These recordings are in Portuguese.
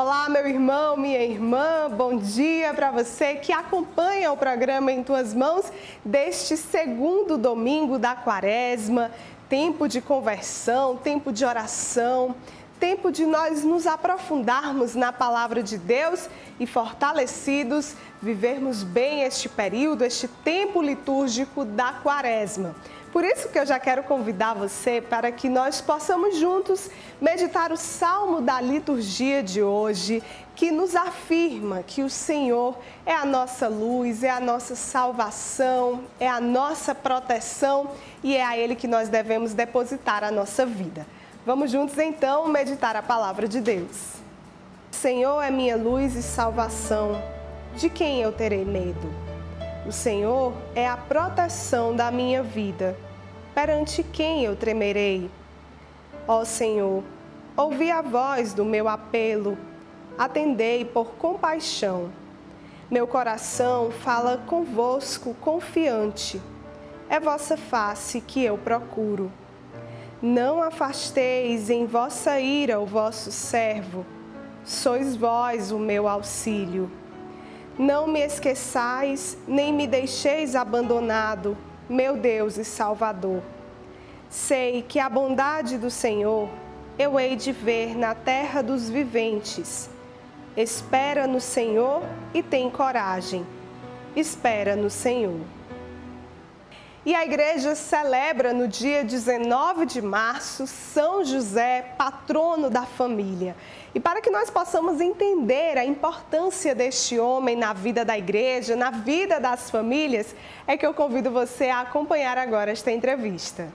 Olá, meu irmão, minha irmã, bom dia para você que acompanha o programa Em Tuas Mãos deste segundo domingo da Quaresma, tempo de conversão, tempo de oração, tempo de nós nos aprofundarmos na palavra de Deus e fortalecidos vivermos bem este período, este tempo litúrgico da Quaresma. Por isso que eu já quero convidar você para que nós possamos juntos meditar o salmo da liturgia de hoje, que nos afirma que o Senhor é a nossa luz, é a nossa salvação, é a nossa proteção e é a Ele que nós devemos depositar a nossa vida. Vamos juntos então meditar a palavra de Deus. O Senhor é minha luz e salvação, de quem eu terei medo? O Senhor é a proteção da minha vida. Perante quem eu tremerei? Ó Senhor, ouvi a voz do meu apelo. Atendei por compaixão. Meu coração fala convosco confiante. É vossa face que eu procuro. Não afasteis em vossa ira o vosso servo. Sois vós o meu auxílio. Não me esqueçais, nem me deixeis abandonado, meu Deus e Salvador. Sei que a bondade do Senhor eu hei de ver na terra dos viventes. Espera no Senhor e tem coragem. Espera no Senhor. E a igreja celebra no dia 19 de março São José, patrono da família. E para que nós possamos entender a importância deste homem na vida da igreja, na vida das famílias, é que eu convido você a acompanhar agora esta entrevista.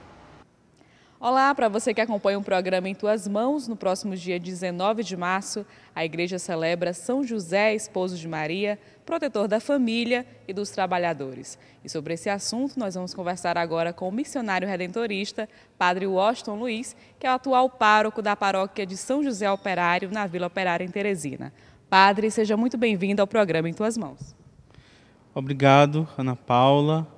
Olá, para você que acompanha o programa Em Tuas Mãos, no próximo dia 19 de março, a igreja celebra São José, esposo de Maria, protetor da família e dos trabalhadores. E sobre esse assunto, nós vamos conversar agora com o missionário redentorista, Padre Washington Luiz, que é o atual pároco da paróquia de São José Operário, na Vila Operária, em Teresina. Padre, seja muito bem-vindo ao programa Em Tuas Mãos. Obrigado, Ana Paula.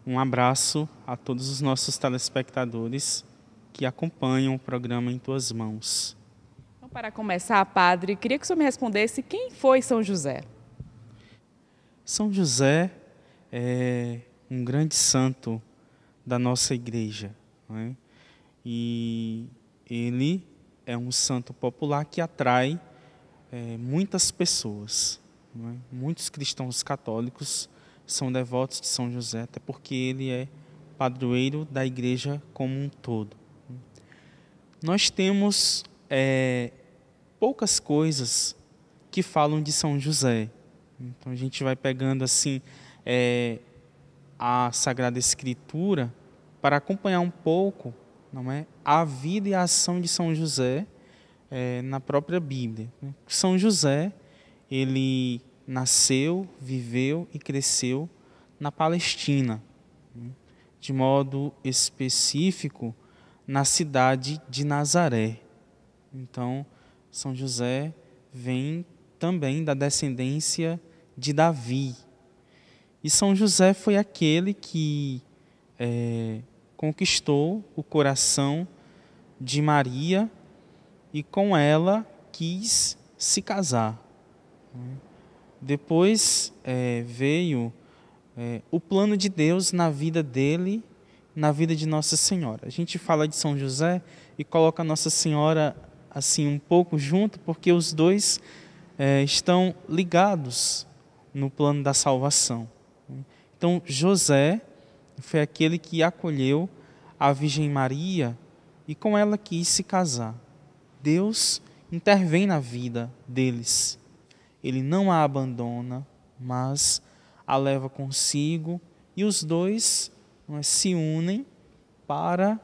Um abraço a todos os nossos telespectadores que acompanham o programa Em Tuas Mãos. Então, para começar, Padre, queria que o senhor me respondesse quem foi São José. São José é um grande santo da nossa igreja, não é? E ele é um santo popular que atrai muitas pessoas, não é? Muitos cristãos católicos são devotos de São José, até porque ele é padroeiro da igreja como um todo. Nós temos poucas coisas que falam de São José. Então a gente vai pegando assim a Sagrada Escritura para acompanhar um pouco, não é, a vida e a ação de São José na própria Bíblia. São José, ele nasceu, viveu e cresceu na Palestina, de modo específico na cidade de Nazaré. Então, São José vem também da descendência de Davi. E São José foi aquele que conquistou o coração de Maria e com ela quis se casar. Depois veio o plano de Deus na vida dele, na vida de Nossa Senhora. A gente fala de São José e coloca Nossa Senhora assim um pouco junto, porque os dois estão ligados no plano da salvação. Então José foi aquele que acolheu a Virgem Maria e com ela quis se casar. Deus intervém na vida deles. Ele não a abandona, mas a leva consigo e os dois se unem para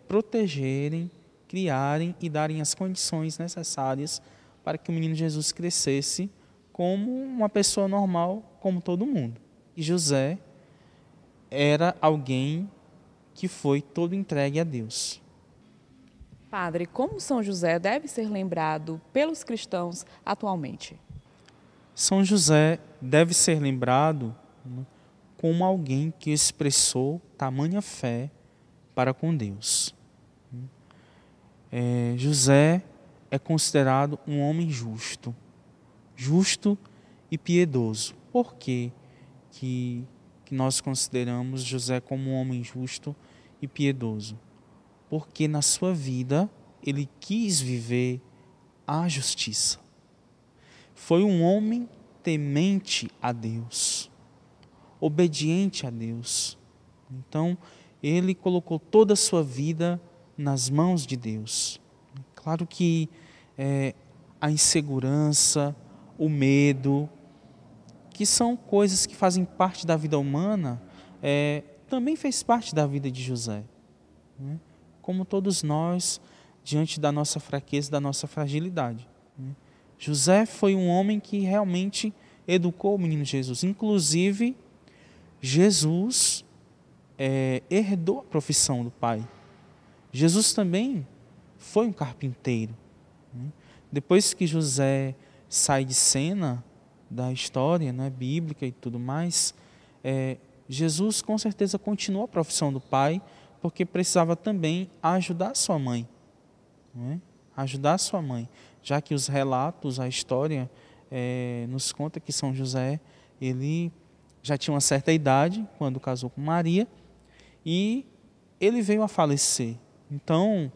protegerem, criarem e darem as condições necessárias para que o menino Jesus crescesse como uma pessoa normal, como todo mundo. E José era alguém que foi todo entregue a Deus. Padre, como São José deve ser lembrado pelos cristãos atualmente? São José deve ser lembrado como alguém que expressou tamanha fé para com Deus. José é considerado um homem justo, justo e piedoso. Por quê que nós consideramos José como um homem justo e piedoso? Porque na sua vida ele quis viver a justiça. Foi um homem temente a Deus, obediente a Deus. Então, ele colocou toda a sua vida nas mãos de Deus. Claro que a insegurança, o medo, que são coisas que fazem parte da vida humana, também fez parte da vida de José. Né? Como todos nós, diante da nossa fraqueza, da nossa fragilidade. Né? José foi um homem que realmente educou o menino Jesus. Inclusive, Jesus herdou a profissão do pai. Jesus também foi um carpinteiro. Né? Depois que José sai de cena da história, né, bíblica e tudo mais, Jesus com certeza continuou a profissão do pai, porque precisava também ajudar sua mãe. Né? Ajudar sua mãe, já que os relatos, a história nos conta que São José, ele já tinha uma certa idade quando casou com Maria e ele veio a falecer. Então,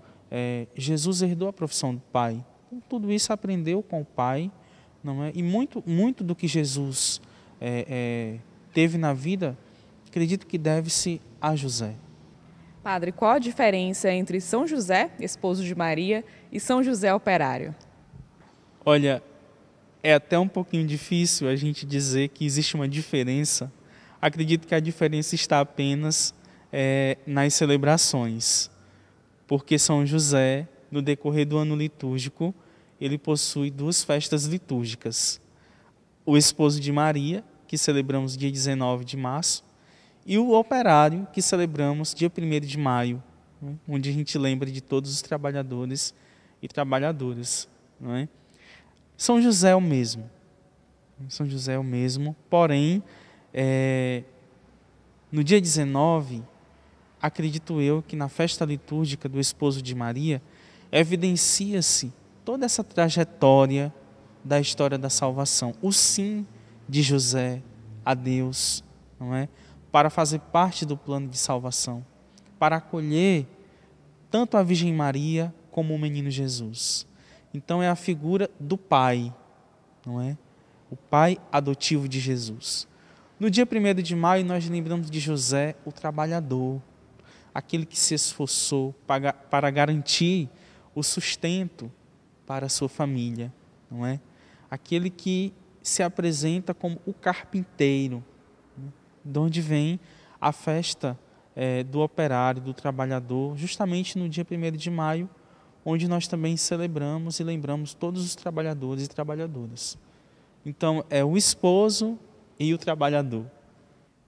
Jesus herdou a profissão do pai. Com tudo isso aprendeu com o pai, não é? E muito do que Jesus teve na vida, acredito que deve-se a José. Padre, qual a diferença entre São José, esposo de Maria, e São José operário? Olha, é até um pouquinho difícil a gente dizer que existe uma diferença. Acredito que a diferença está apenas nas celebrações. Porque São José, no decorrer do ano litúrgico, ele possui 2 festas litúrgicas. O esposo de Maria, que celebramos dia 19 de março, e o operário, que celebramos dia 1º de maio, né? Onde a gente lembra de todos os trabalhadores e trabalhadoras. Não é? São José é o mesmo. São José é o mesmo, porém, no dia 19, acredito eu que na festa litúrgica do esposo de Maria, evidencia-se toda essa trajetória da história da salvação. O sim de José a Deus, não é? Para fazer parte do plano de salvação, para acolher tanto a Virgem Maria como o menino Jesus. Então é a figura do pai, não é? O pai adotivo de Jesus. No dia 1º de maio nós lembramos de José, o trabalhador, aquele que se esforçou para garantir o sustento para a sua família, não é? Aquele que se apresenta como o carpinteiro, de onde vem a festa do operário, do trabalhador, justamente no dia 1º de maio, onde nós também celebramos e lembramos todos os trabalhadores e trabalhadoras. Então, é o esposo e o trabalhador.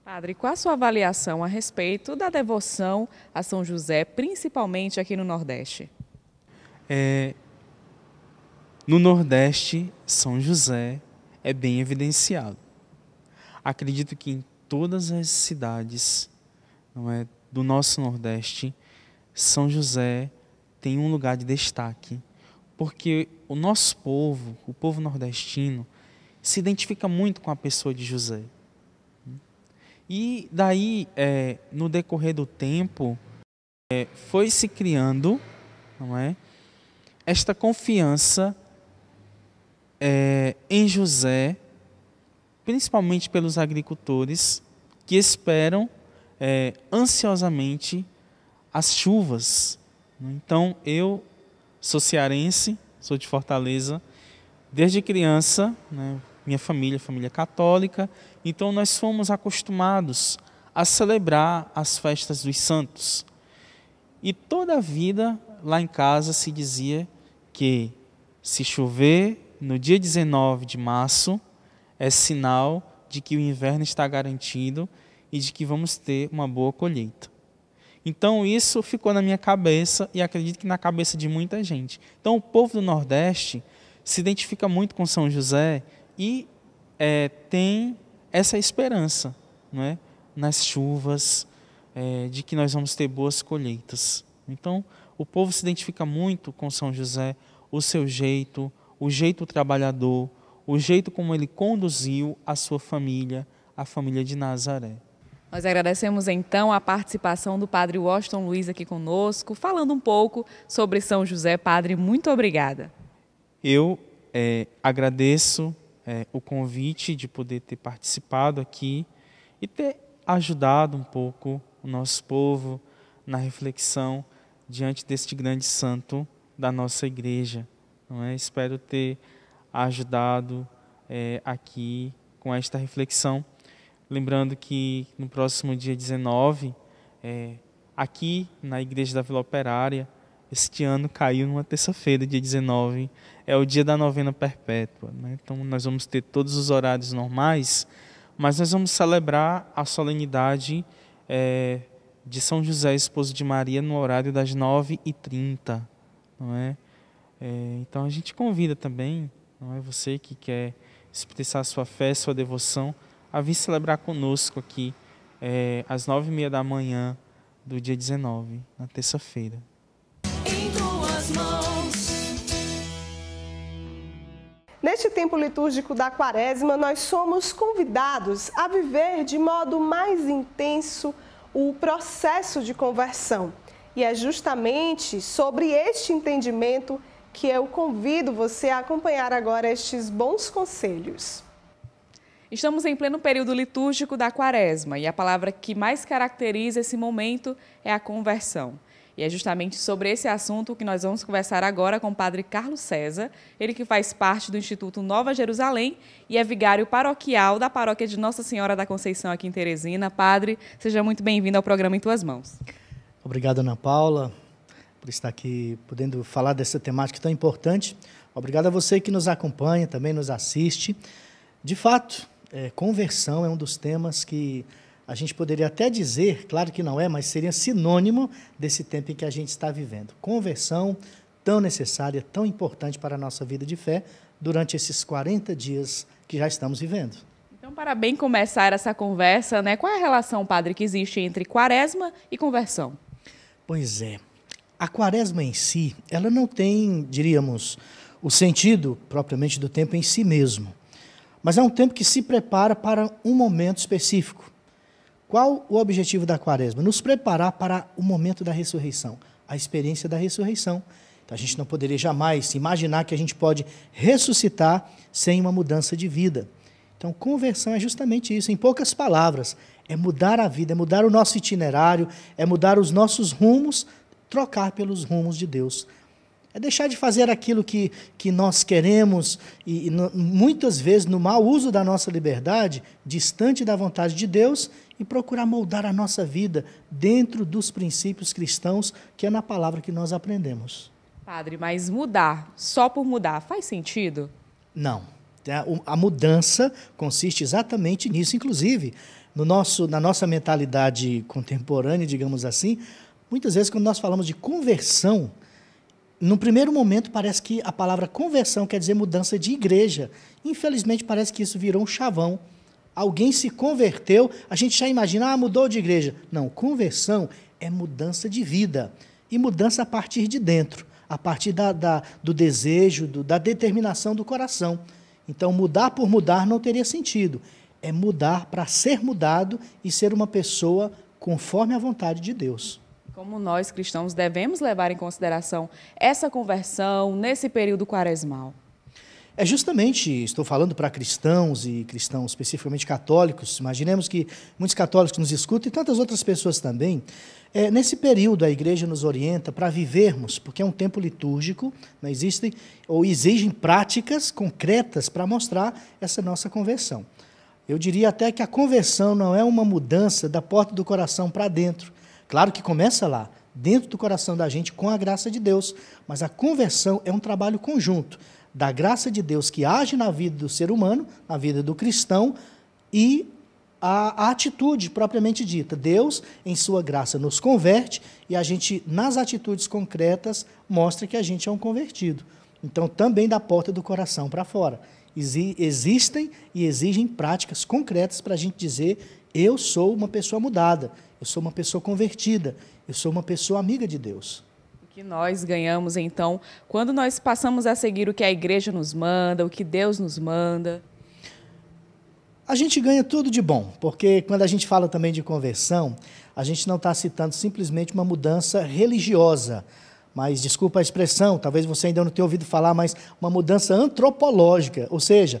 Padre, qual a sua avaliação a respeito da devoção a São José, principalmente aqui no Nordeste? No Nordeste, São José é bem evidenciado. Acredito que em todas as cidades, não é, do nosso Nordeste, São José tem um lugar de destaque, porque o nosso povo, o povo nordestino, se identifica muito com a pessoa de José. E daí, no decorrer do tempo, foi se criando, não é, esta confiança em José, principalmente pelos agricultores que esperam ansiosamente as chuvas. Então, eu sou cearense, sou de Fortaleza, desde criança, né, minha família católica, então nós fomos acostumados a celebrar as festas dos santos. E toda a vida lá em casa se dizia que se chover no dia 19 de março, é sinal de que o inverno está garantido e de que vamos ter uma boa colheita. Então isso ficou na minha cabeça e acredito que na cabeça de muita gente. Então o povo do Nordeste se identifica muito com São José e tem essa esperança, não é? Nas chuvas, de que nós vamos ter boas colheitas. Então o povo se identifica muito com São José, o seu jeito, o jeito trabalhador, o jeito como ele conduziu a sua família, a família de Nazaré. Nós agradecemos então a participação do Padre Washington Luiz aqui conosco, falando um pouco sobre São José. Padre, muito obrigada. Eu agradeço o convite de poder ter participado aqui e ter ajudado um pouco o nosso povo na reflexão diante deste grande santo da nossa igreja. Não é? Espero ter ajudado aqui com esta reflexão. Lembrando que no próximo dia 19, aqui na Igreja da Vila Operária, este ano caiu numa terça-feira, dia 19, é o dia da novena perpétua. Né? Então nós vamos ter todos os horários normais, mas nós vamos celebrar a solenidade de São José, esposo de Maria, no horário das 9h30. Não é? Então a gente convida também, não é, você que quer expressar sua fé, sua devoção, a vir celebrar conosco aqui às 9h30 da manhã do dia 19, na terça-feira. Em tuas mãos. Neste tempo litúrgico da Quaresma, nós somos convidados a viver de modo mais intenso o processo de conversão. E é justamente sobre este entendimento que eu convido você a acompanhar agora estes bons conselhos. Estamos em pleno período litúrgico da Quaresma e a palavra que mais caracteriza esse momento é a conversão. E é justamente sobre esse assunto que nós vamos conversar agora com o Padre Carlos César, ele que faz parte do Instituto Nova Jerusalém e é vigário paroquial da paróquia de Nossa Senhora da Conceição aqui em Teresina. Padre, seja muito bem-vindo ao programa Em Tuas Mãos. Obrigado, Ana Paula, por estar aqui podendo falar dessa temática tão importante. Obrigado a você que nos acompanha, também nos assiste. De fato, conversão é um dos temas que a gente poderia até dizer, claro que não é, mas seria sinônimo desse tempo em que a gente está vivendo. Conversão tão necessária, tão importante para a nossa vida de fé durante esses 40 dias que já estamos vivendo. Então, para bem começar essa conversa, né, qual é a relação, Padre, que existe entre Quaresma e conversão? Pois é, a Quaresma em si, ela não tem, diríamos, o sentido propriamente do tempo em si mesmo, mas é um tempo que se prepara para um momento específico. Qual o objetivo da Quaresma? Nos preparar para o momento da ressurreição, a experiência da ressurreição. Então, a gente não poderia jamais imaginar que a gente pode ressuscitar sem uma mudança de vida. Então, conversão é justamente isso, em poucas palavras, é mudar a vida, é mudar o nosso itinerário, é mudar os nossos rumos, trocar pelos rumos de Deus. É deixar de fazer aquilo que nós queremos e muitas vezes, no mau uso da nossa liberdade, distante da vontade de Deus, e procurar moldar a nossa vida dentro dos princípios cristãos, que é na palavra que nós aprendemos. Padre, mas mudar, só por mudar, faz sentido? Não. A mudança consiste exatamente nisso. Inclusive, na nossa mentalidade contemporânea, digamos assim, muitas vezes quando nós falamos de conversão, no primeiro momento parece que a palavra conversão quer dizer mudança de igreja. Infelizmente parece que isso virou um chavão. Alguém se converteu, a gente já imagina, mudou de igreja. Não, conversão é mudança de vida. E mudança a partir de dentro, a partir do desejo, da determinação do coração. Então, mudar por mudar não teria sentido. É mudar para ser mudado e ser uma pessoa conforme a vontade de Deus. Como nós, cristãos, devemos levar em consideração essa conversão nesse período quaresmal? É justamente, estou falando para cristãos e cristãos especificamente católicos, imaginemos que muitos católicos nos escutam e tantas outras pessoas também. Nesse período a igreja nos orienta para vivermos, porque é um tempo litúrgico, não existem ou exigem práticas concretas para mostrar essa nossa conversão. Eu diria até que a conversão não é uma mudança da porta do coração para dentro. Claro que começa lá, dentro do coração da gente, com a graça de Deus, mas a conversão é um trabalho conjunto da graça de Deus que age na vida do ser humano, na vida do cristão, e a atitude propriamente dita. Deus, em sua graça, nos converte e a gente, nas atitudes concretas, mostra que a gente é um convertido. Então, também da porta do coração para fora. Existem e exigem práticas concretas para a gente dizer: eu sou uma pessoa mudada, eu sou uma pessoa convertida, eu sou uma pessoa amiga de Deus. que nós ganhamos, então, quando nós passamos a seguir o que a igreja nos manda, o que Deus nos manda? A gente ganha tudo de bom, porque quando a gente fala também de conversão, a gente não está citando simplesmente uma mudança religiosa, mas, desculpa a expressão, talvez você ainda não tenha ouvido falar, mas uma mudança antropológica, ou seja,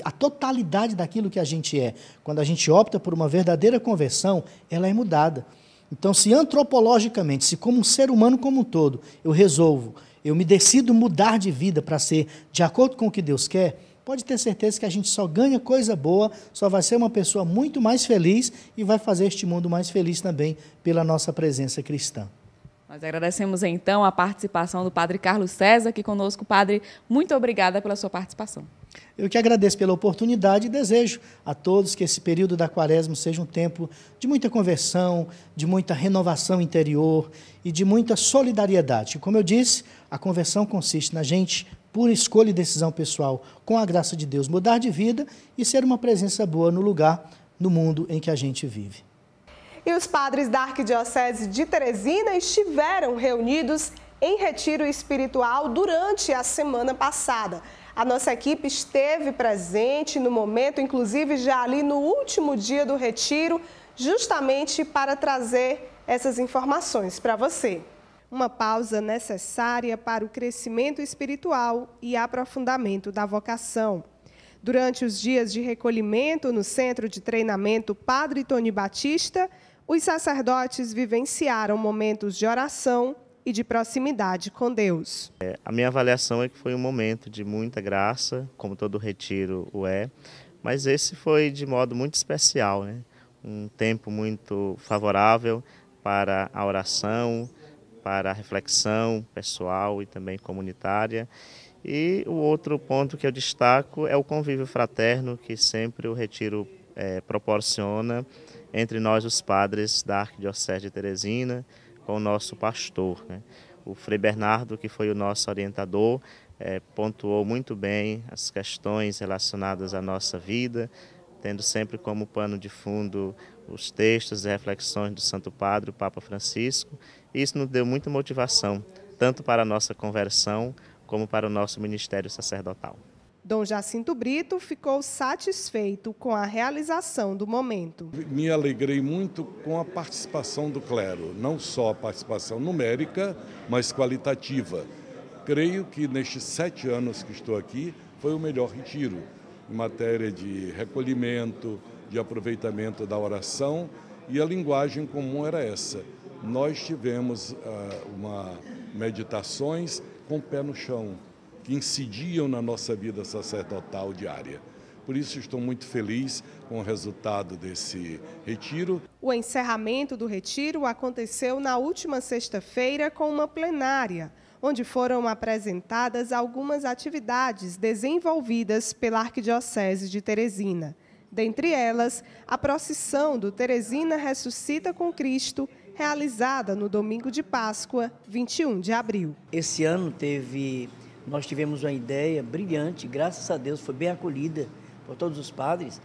a totalidade daquilo que a gente é. Quando a gente opta por uma verdadeira conversão, ela é mudada. Então, se antropologicamente, se como um ser humano como um todo, eu me decido mudar de vida para ser de acordo com o que Deus quer, pode ter certeza que a gente só ganha coisa boa, só vai ser uma pessoa muito mais feliz e vai fazer este mundo mais feliz também pela nossa presença cristã. Nós agradecemos, então, a participação do Padre Carlos César aqui conosco. Padre, muito obrigada pela sua participação. Eu que agradeço pela oportunidade e desejo a todos que esse período da Quaresma seja um tempo de muita conversão, de muita renovação interior e de muita solidariedade. Como eu disse, a conversão consiste na gente, por escolha e decisão pessoal, com a graça de Deus, mudar de vida e ser uma presença boa no lugar, no mundo em que a gente vive. E os padres da Arquidiocese de Teresina estiveram reunidos em retiro espiritual durante a semana passada. A nossa equipe esteve presente no momento, inclusive já ali no último dia do retiro, justamente para trazer essas informações para você. Uma pausa necessária para o crescimento espiritual e aprofundamento da vocação. Durante os dias de recolhimento no Centro de Treinamento Padre Tony Batista, os sacerdotes vivenciaram momentos de oração e de proximidade com Deus. A minha avaliação é que foi um momento de muita graça, como todo retiro o é, mas esse foi de modo muito especial, né? Um tempo muito favorável para a oração, para a reflexão pessoal e também comunitária. E o outro ponto que eu destaco é o convívio fraterno que sempre o retiro proporciona entre nós, os padres da Arquidiocese de Teresina, com o nosso pastor, né? O Frei Bernardo, que foi o nosso orientador, pontuou muito bem as questões relacionadas à nossa vida, tendo sempre como pano de fundo os textos e reflexões do Santo Padre, o Papa Francisco. Isso nos deu muita motivação, tanto para a nossa conversão, como para o nosso ministério sacerdotal. Dom Jacinto Brito ficou satisfeito com a realização do momento. Me alegrei muito com a participação do clero, não só a participação numérica, mas qualitativa. Creio que nestes 7 anos que estou aqui, foi o melhor retiro, em matéria de recolhimento, de aproveitamento da oração, e a linguagem comum era essa. Nós tivemos meditações com o pé no chão, que incidiam na nossa vida sacerdotal diária. Por isso estou muito feliz com o resultado desse retiro. O encerramento do retiro aconteceu na última sexta-feira com uma plenária, onde foram apresentadas algumas atividades desenvolvidas pela Arquidiocese de Teresina. Dentre elas, a procissão do Teresina Ressuscita com Cristo, realizada no domingo de Páscoa, 21 de abril. Esse ano nós tivemos uma ideia brilhante, graças a Deus foi bem acolhida por todos os padres,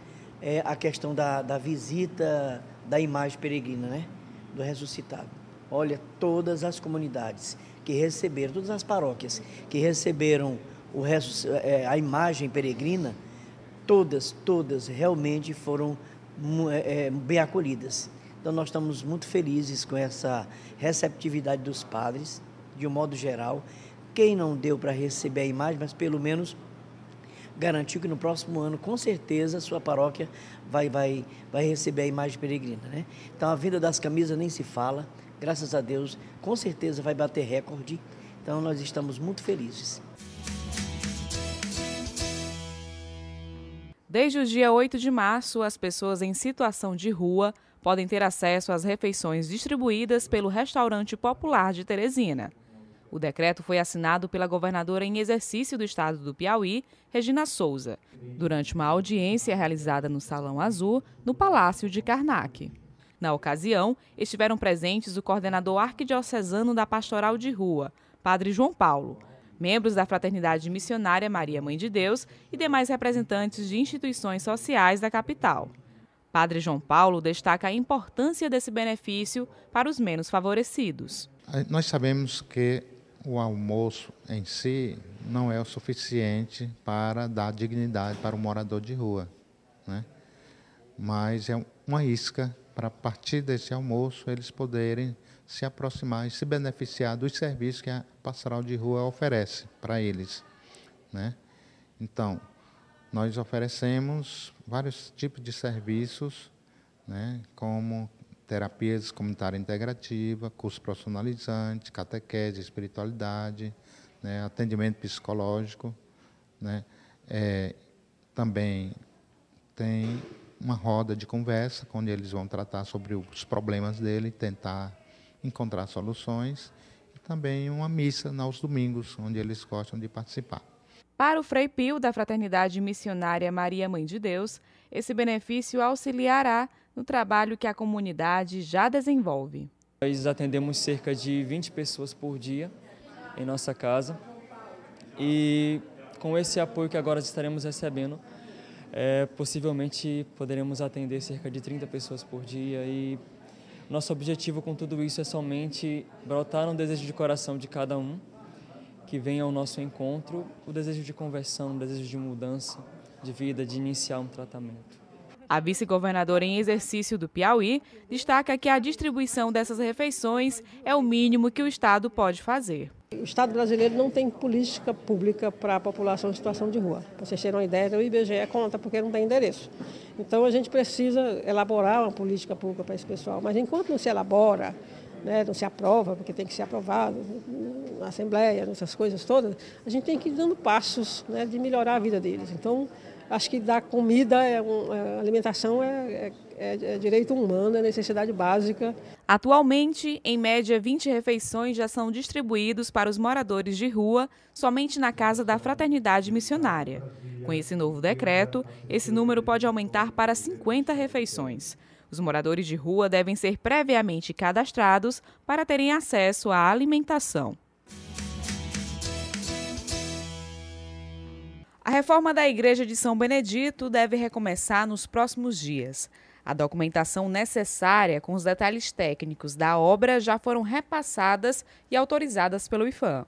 a questão da visita da imagem peregrina, né, do ressuscitado. Olha, todas as comunidades que receberam, todas as paróquias que receberam a imagem peregrina, todas realmente foram bem acolhidas. Então nós estamos muito felizes com essa receptividade dos padres, de um modo geral. Quem não deu para receber a imagem, mas pelo menos garantiu que no próximo ano, com certeza, a sua paróquia vai receber a imagem peregrina, né? Então a venda das camisas nem se fala, graças a Deus, com certeza vai bater recorde. Então nós estamos muito felizes. Desde o dia 8 de março, as pessoas em situação de rua podem ter acesso às refeições distribuídas pelo Restaurante Popular de Teresina. O decreto foi assinado pela governadora em exercício do estado do Piauí, Regina Souza, durante uma audiência realizada no Salão Azul, no Palácio de Karnak. Na ocasião, estiveram presentes o coordenador arquidiocesano da Pastoral de Rua, Padre João Paulo, membros da Fraternidade Missionária Maria Mãe de Deus e demais representantes de instituições sociais da capital. Padre João Paulo destaca a importância desse benefício para os menos favorecidos. Nós sabemos que o almoço em si não é o suficiente para dar dignidade para o morador de rua, né? Mas é uma isca para, a partir desse almoço, eles poderem se aproximar e se beneficiar dos serviços que a Pastoral de Rua oferece para eles, né? Então, nós oferecemos vários tipos de serviços, né, como terapias comunitária integrativa, curso profissionalizante, catequese, espiritualidade, né, atendimento psicológico, né, também tem uma roda de conversa, onde eles vão tratar sobre os problemas dele, tentar encontrar soluções, e também uma missa aos domingos, onde eles gostam de participar. Para o Frei Pio, da Fraternidade Missionária Maria Mãe de Deus, esse benefício auxiliará no trabalho que a comunidade já desenvolve. Nós atendemos cerca de 20 pessoas por dia em nossa casa e com esse apoio que agora estaremos recebendo, possivelmente poderemos atender cerca de 30 pessoas por dia e nosso objetivo com tudo isso é somente brotar um desejo de coração de cada um que venha ao nosso encontro, o desejo de conversão, o desejo de mudança de vida, de iniciar um tratamento. A vice-governadora em exercício do Piauí destaca que a distribuição dessas refeições é o mínimo que o Estado pode fazer. O Estado brasileiro não tem política pública para a população em situação de rua. Para vocês terem uma ideia, o IBGE conta porque não tem endereço. Então a gente precisa elaborar uma política pública para esse pessoal. Mas enquanto não se elabora, né, não se aprova, porque tem que ser aprovado na Assembleia, nessas coisas todas, a gente tem que ir dando passos, né, de melhorar a vida deles. Então, acho que dar comida, alimentação é direito humano, é necessidade básica. Atualmente, em média, 20 refeições já são distribuídos para os moradores de rua, somente na casa da Fraternidade Missionária. Com esse novo decreto, esse número pode aumentar para 50 refeições. Os moradores de rua devem ser previamente cadastrados para terem acesso à alimentação. A reforma da Igreja de São Benedito deve recomeçar nos próximos dias. A documentação necessária com os detalhes técnicos da obra já foram repassadas e autorizadas pelo IPHAN,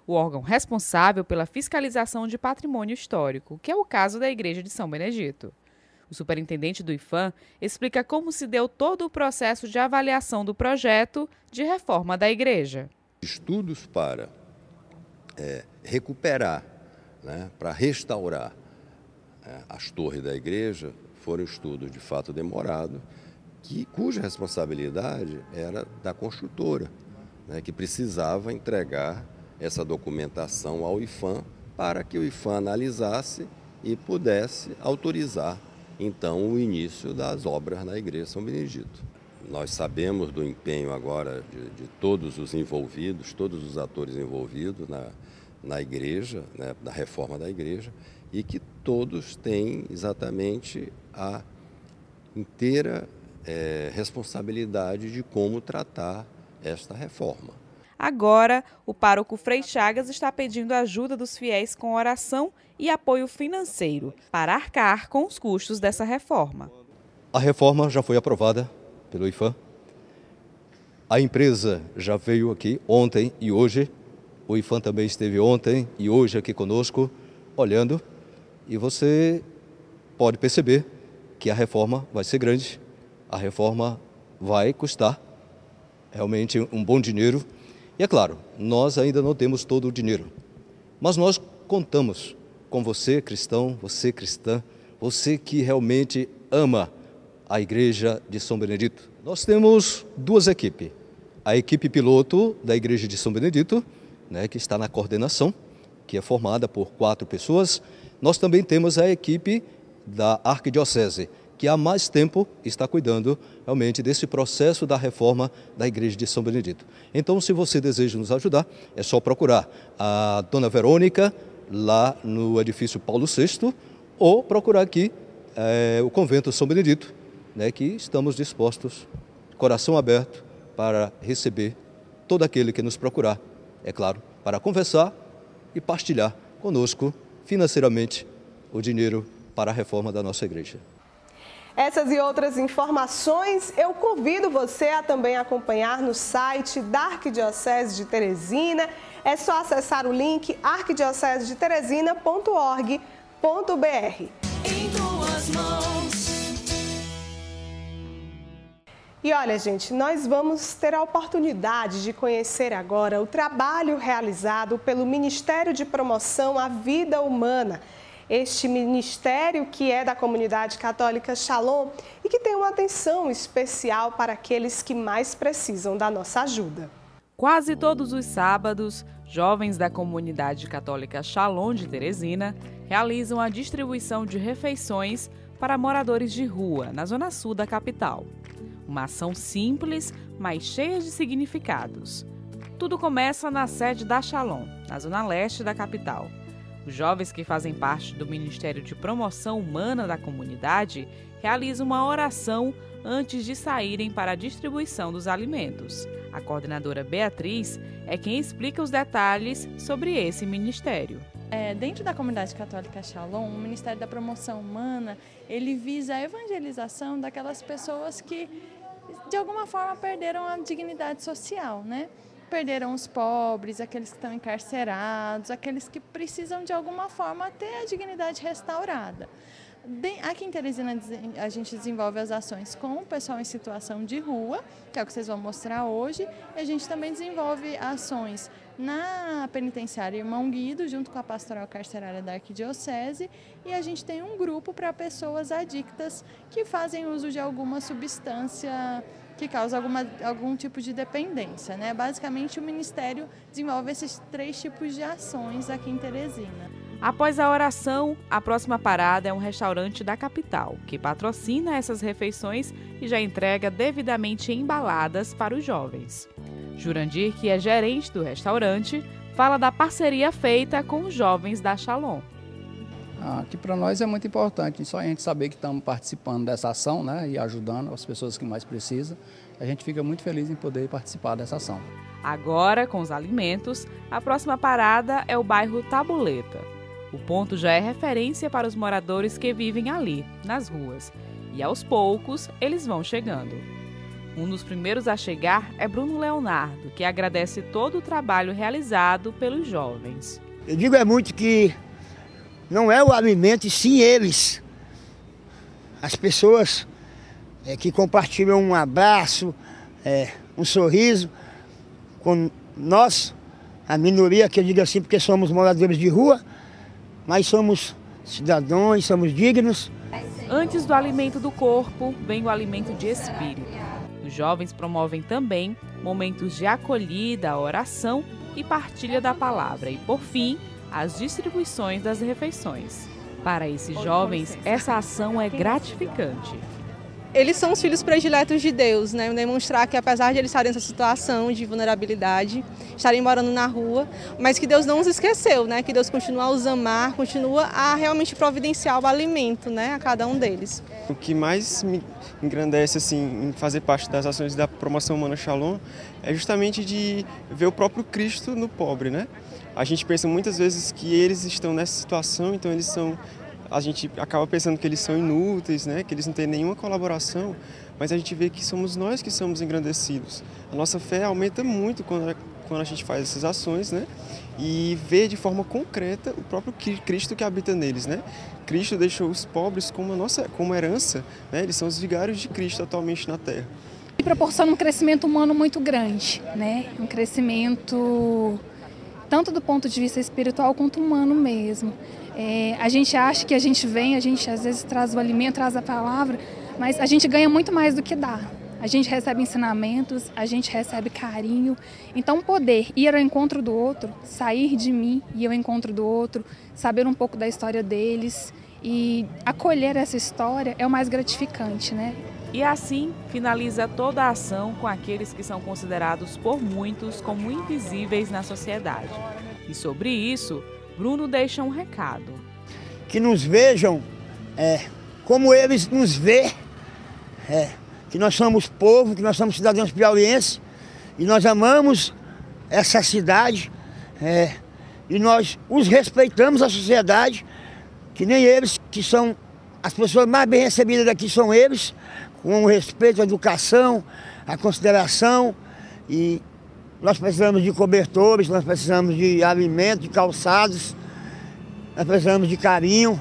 o órgão responsável pela fiscalização de patrimônio histórico, que é o caso da Igreja de São Benedito. O superintendente do IPHAN explica como se deu todo o processo de avaliação do projeto de reforma da igreja. Estudos para recuperar, né, para restaurar as torres da igreja foram estudos de fato demorados, cuja responsabilidade era da construtora, né, que precisava entregar essa documentação ao IPHAN para que o IPHAN analisasse e pudesse autorizar então o início das obras na Igreja de São Benedito. Nós sabemos do empenho agora de todos os envolvidos, todos os atores envolvidos na igreja, né, na reforma da igreja, e que todos têm exatamente a inteira responsabilidade de como tratar esta reforma. Agora, o pároco Frei Chagas está pedindo ajuda dos fiéis com oração e apoio financeiro para arcar com os custos dessa reforma. A reforma já foi aprovada pelo IPHAN. A empresa já veio aqui ontem e hoje. O IPHAN também esteve ontem e hoje aqui conosco, olhando. E você pode perceber que a reforma vai ser grande. A reforma vai custar realmente um bom dinheiro. E é claro, nós ainda não temos todo o dinheiro, mas nós contamos com você, cristão, você, cristã, você que realmente ama a Igreja de São Benedito. Nós temos duas equipes. A equipe piloto da Igreja de São Benedito, né, que está na coordenação, que é formada por 4 pessoas. Nós também temos a equipe da Arquidiocese, que há mais tempo está cuidando realmente desse processo da reforma da Igreja de São Benedito. Então, se você deseja nos ajudar, é só procurar a Dona Verônica, lá no edifício Paulo VI, ou procurar aqui o Convento São Benedito, né, que estamos dispostos, coração aberto, para receber todo aquele que nos procurar, é claro, para conversar e partilhar conosco financeiramente o dinheiro para a reforma da nossa igreja. Essas e outras informações eu convido você a também acompanhar no site da Arquidiocese de Teresina. É só acessar o link arquidiocesedeteresina.org.br. Em tuas mãos. E olha, gente, nós vamos ter a oportunidade de conhecer agora o trabalho realizado pelo Ministério de Promoção à Vida Humana. Este ministério que é da comunidade católica Shalom e que tem uma atenção especial para aqueles que mais precisam da nossa ajuda. Quase todos os sábados, jovens da comunidade católica Shalom de Teresina realizam a distribuição de refeições para moradores de rua, na zona sul da capital. Uma ação simples, mas cheia de significados. Tudo começa na sede da Shalom, na zona leste da capital. Os jovens que fazem parte do Ministério de Promoção Humana da comunidade realizam uma oração antes de saírem para a distribuição dos alimentos. A coordenadora Beatriz é quem explica os detalhes sobre esse ministério. Dentro da comunidade católica Shalom, o Ministério da Promoção Humana, ele visa a evangelização daquelas pessoas que, de alguma forma, perderam a dignidade social, né? Perderam os pobres, aqueles que estão encarcerados, aqueles que precisam, de alguma forma, ter a dignidade restaurada. Aqui em Teresina, a gente desenvolve as ações com o pessoal em situação de rua, que é o que vocês vão mostrar hoje, e a gente também desenvolve ações na penitenciária Irmão Guido, junto com a pastoral carcerária da Arquidiocese, e a gente tem um grupo para pessoas adictas que fazem uso de alguma substância que causa algum tipo de dependência, né? Basicamente, o Ministério desenvolve esses 3 tipos de ações aqui em Teresina. Após a oração, a próxima parada é um restaurante da capital, que patrocina essas refeições e já entrega devidamente embaladas para os jovens. Jurandir, que é gerente do restaurante, fala da parceria feita com os jovens da Shalom. Que para nós é muito importante, só a gente saber que estamos participando dessa ação, né, e ajudando as pessoas que mais precisam. A gente fica muito feliz em poder participar dessa ação. Agora, com os alimentos, a próxima parada é o bairro Tabuleta. O ponto já é referência para os moradores que vivem ali, nas ruas. E aos poucos, eles vão chegando. Um dos primeiros a chegar é Bruno Leonardo, que agradece todo o trabalho realizado pelos jovens. Eu digo muito que não é o alimento, e sim eles. As pessoas que compartilham um abraço, um sorriso com nós, a minoria, que eu digo assim porque somos moradores de rua, mas somos cidadãos, somos dignos. Antes do alimento do corpo, vem o alimento de espírito. Os jovens promovem também momentos de acolhida, oração e partilha da palavra. E, por fim, as distribuições das refeições. Para esses jovens, essa ação é gratificante. Eles são os filhos prediletos de Deus, né? Demonstrar que, apesar de eles estarem nessa situação de vulnerabilidade, estarem morando na rua, mas que Deus não os esqueceu, né? Que Deus continua a os amar, continua a realmente providenciar o alimento, né, a cada um deles. O que mais me engrandece assim, em fazer parte das ações da Promoção Humana Shalom é justamente de ver o próprio Cristo no pobre, né? A gente pensa muitas vezes que eles estão nessa situação, então a gente acaba pensando que eles são inúteis, né? Que eles não têm nenhuma colaboração, mas a gente vê que somos nós que somos engrandecidos. A nossa fé aumenta muito quando a gente faz essas ações, né? E vê de forma concreta o próprio Cristo que habita neles, né? Cristo deixou os pobres como herança, né? Eles são os vigários de Cristo atualmente na Terra. E proporciona um crescimento humano muito grande, né? Um crescimento tanto do ponto de vista espiritual quanto humano mesmo. A gente acha que a gente às vezes traz o alimento, traz a palavra, mas a gente ganha muito mais do que dá. A gente recebe ensinamentos, a gente recebe carinho. Então poder ir ao encontro do outro, sair de mim e ir ao encontro do outro, saber um pouco da história deles e acolher essa história é o mais gratificante, né? E assim finaliza toda a ação com aqueles que são considerados por muitos como invisíveis na sociedade. E sobre isso, Bruno deixa um recado. Que nos vejam como eles nos vê, que nós somos povo, que nós somos cidadãos piauienses e nós amamos essa cidade e nós os respeitamos a sociedade, que nem eles que são As pessoas mais bem recebidas daqui são eles, com o respeito, a educação, a consideração. E nós precisamos de cobertores, nós precisamos de alimentos, de calçados, nós precisamos de carinho.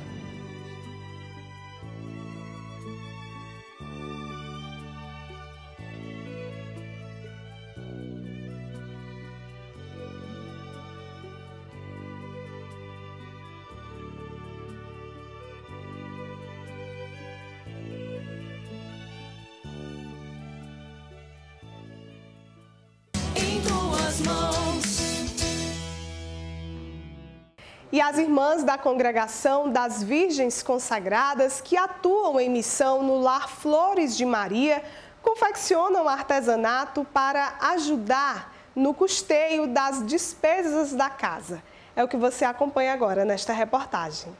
E as irmãs da Congregação das Virgens Consagradas, que atuam em missão no Lar Flores de Maria, confeccionam artesanato para ajudar no custeio das despesas da casa. É o que você acompanha agora nesta reportagem.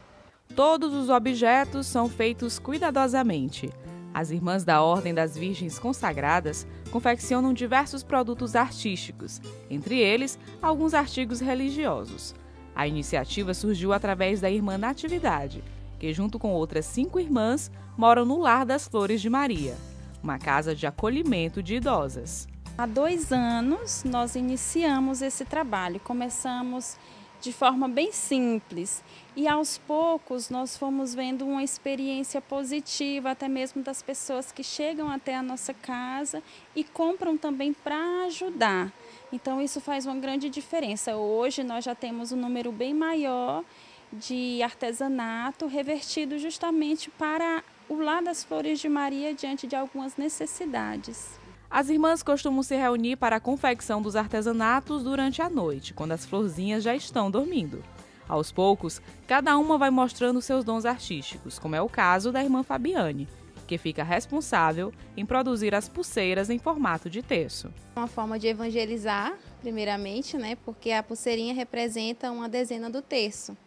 Todos os objetos são feitos cuidadosamente. As irmãs da Ordem das Virgens Consagradas confeccionam diversos produtos artísticos, entre eles alguns artigos religiosos. A iniciativa surgiu através da irmã Natividade, que junto com outras 5 irmãs moram no Lar das Flores de Maria, uma casa de acolhimento de idosas. Há 2 anos nós iniciamos esse trabalho, começamos de forma bem simples e aos poucos nós fomos vendo uma experiência positiva até mesmo das pessoas que chegam até a nossa casa e compram também para ajudar. Então isso faz uma grande diferença. Hoje nós já temos um número bem maior de artesanato revertido justamente para o Lar das Flores de Maria diante de algumas necessidades. As irmãs costumam se reunir para a confecção dos artesanatos durante a noite, quando as florzinhas já estão dormindo. Aos poucos, cada uma vai mostrando seus dons artísticos, como é o caso da irmã Fabiane, que fica responsável em produzir as pulseiras em formato de terço. Uma forma de evangelizar, primeiramente, né, porque a pulseirinha representa uma dezena do terço,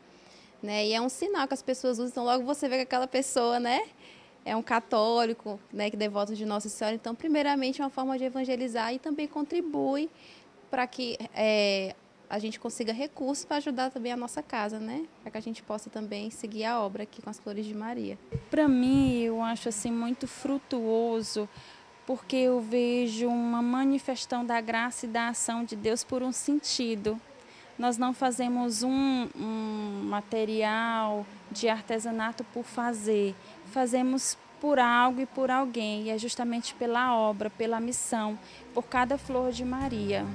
né, e é um sinal que as pessoas usam, então logo você vê que aquela pessoa, né, é um católico, né, que é devoto de Nossa Senhora. Então, primeiramente, é uma forma de evangelizar e também contribui para que a gente consiga recursos para ajudar também a nossa casa, né? Para que a gente possa também seguir a obra aqui com as Flores de Maria. Para mim, eu acho assim muito frutuoso, porque eu vejo uma manifestação da graça e da ação de Deus por um sentido. Nós não fazemos um material de artesanato por fazer, fazemos por algo e por alguém, e é justamente pela obra, pela missão, por cada Flor de Maria.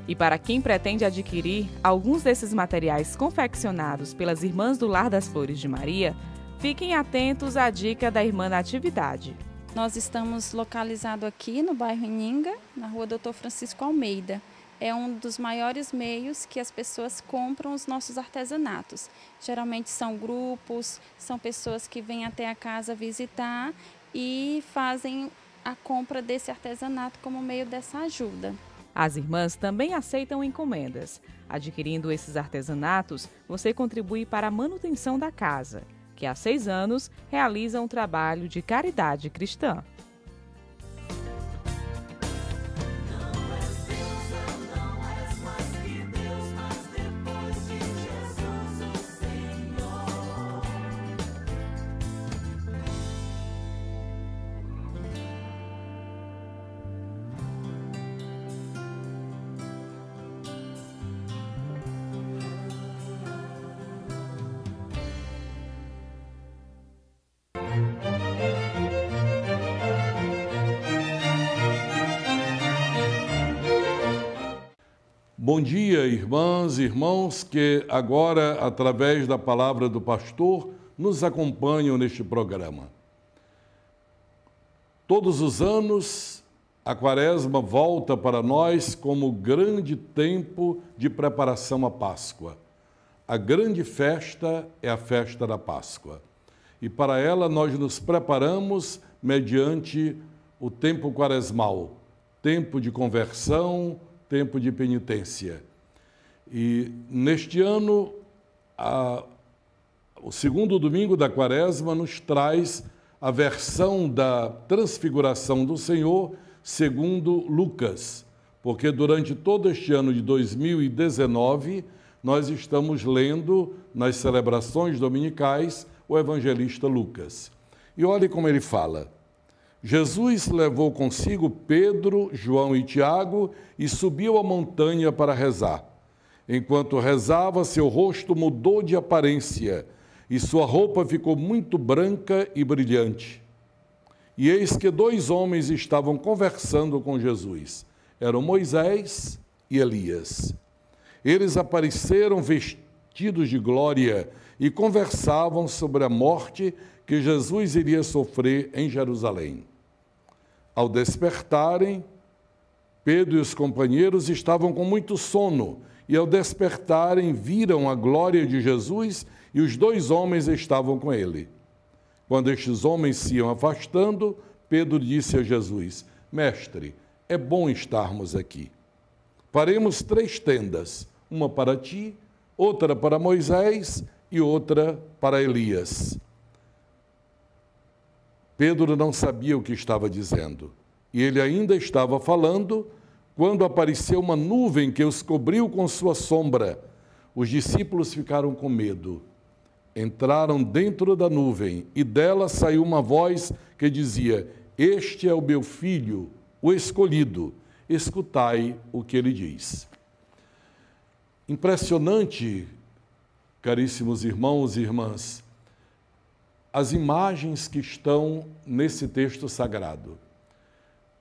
E para quem pretende adquirir alguns desses materiais confeccionados pelas irmãs do Lar das Flores de Maria, fiquem atentos à dica da irmã Natividade. Nós estamos localizados aqui no bairro Ininga, na rua Dr. Francisco Almeida. É um dos maiores meios que as pessoas compram os nossos artesanatos. Geralmente são grupos, são pessoas que vêm até a casa visitar e fazem a compra desse artesanato como meio dessa ajuda. As irmãs também aceitam encomendas. Adquirindo esses artesanatos, você contribui para a manutenção da casa, que há 6 anos realiza um trabalho de caridade cristã. Bom dia, irmãs e irmãos que agora, através da palavra do pastor, nos acompanham neste programa. Todos os anos, a Quaresma volta para nós como grande tempo de preparação à Páscoa. A grande festa é a festa da Páscoa. E para ela nós nos preparamos mediante o tempo quaresmal, tempo de conversão, tempo de penitência. E neste ano, o segundo domingo da Quaresma nos traz a versão da transfiguração do Senhor segundo Lucas, porque durante todo este ano de 2019 nós estamos lendo nas celebrações dominicais o evangelista Lucas. E olhe como ele fala. Jesus levou consigo Pedro, João e Tiago e subiu a montanha para rezar. Enquanto rezava, seu rosto mudou de aparência e sua roupa ficou muito branca e brilhante. E eis que 2 homens estavam conversando com Jesus. Eram Moisés e Elias. Eles apareceram vestidos de glória e conversavam sobre a morte que Jesus iria sofrer em Jerusalém. Ao despertarem, Pedro e os companheiros estavam com muito sono, e ao despertarem viram a glória de Jesus e os 2 homens estavam com ele. Quando estes homens se iam afastando, Pedro disse a Jesus: Mestre, é bom estarmos aqui. Faremos 3 tendas, uma para ti, outra para Moisés e outra para Elias. Pedro não sabia o que estava dizendo, e ele ainda estava falando quando apareceu uma nuvem que os cobriu com sua sombra. Os discípulos ficaram com medo. Entraram dentro da nuvem, e dela saiu uma voz que dizia: Este é o meu filho, o escolhido. Escutai o que ele diz. Impressionante, caríssimos irmãos e irmãs, as imagens que estão nesse texto sagrado.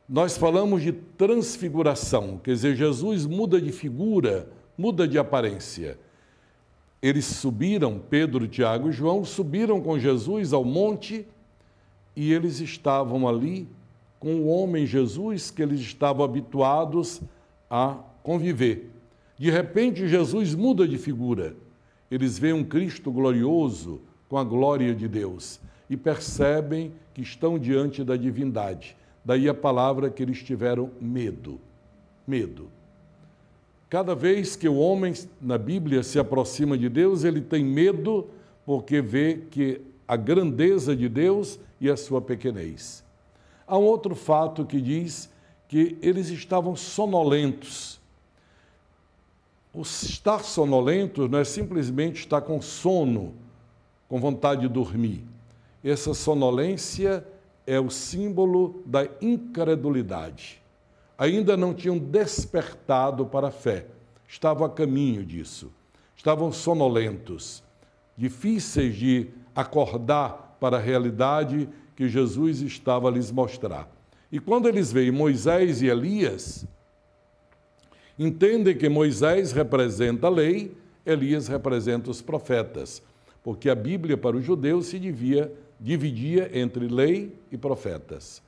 Nós falamos de transfiguração, quer dizer, Jesus muda de figura, muda de aparência. Eles subiram, Pedro, Tiago e João, subiram com Jesus ao monte e eles estavam ali com o homem Jesus que eles estavam habituados a conviver. De repente, Jesus muda de figura. Eles veem um Cristo glorioso com a glória de Deus e percebem que estão diante da divindade. Daí a palavra que eles tiveram medo. Medo. Cada vez que o homem na Bíblia se aproxima de Deus, ele tem medo porque vê que a grandeza de Deus e a sua pequenez. Há um outro fato que diz que eles estavam sonolentos. O estar sonolento não é simplesmente estar com sono, com vontade de dormir. Essa sonolência é o símbolo da incredulidade. Ainda não tinham despertado para a fé. Estavam a caminho disso. Estavam sonolentos, difíceis de acordar para a realidade que Jesus estava a lhes mostrar. E quando eles veem Moisés e Elias, entendem que Moisés representa a lei, Elias representa os profetas, porque a Bíblia para os judeus se dividia entre lei e profetas.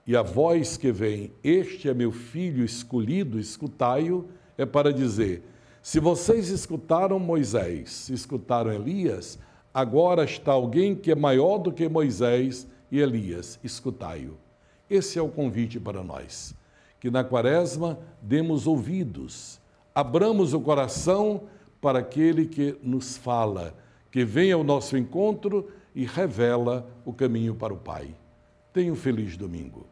E a voz que vem, este é meu filho escolhido, escutai-o, é para dizer, se vocês escutaram Moisés, escutaram Elias, agora está alguém que é maior do que Moisés e Elias, escutai-o. Esse é o convite para nós, que na Quaresma demos ouvidos, abramos o coração para aquele que nos fala, que vem ao nosso encontro e revela o caminho para o Pai. Tenha um feliz domingo.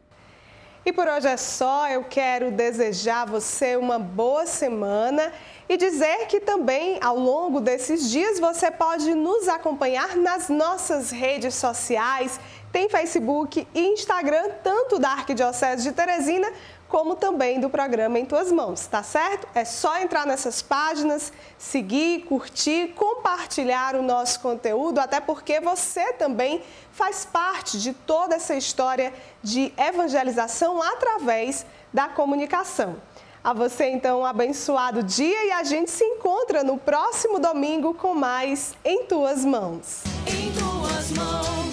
E por hoje é só, eu quero desejar a você uma boa semana e dizer que também ao longo desses dias você pode nos acompanhar nas nossas redes sociais, tem Facebook e Instagram, tanto da Arquidiocese de Teresina, como também do programa Em Tuas Mãos, tá certo? É só entrar nessas páginas, seguir, curtir, compartilhar o nosso conteúdo, até porque você também faz parte de toda essa história de evangelização através da comunicação. A você, então, um abençoado dia e a gente se encontra no próximo domingo com mais Em Tuas Mãos. Em Tuas Mãos.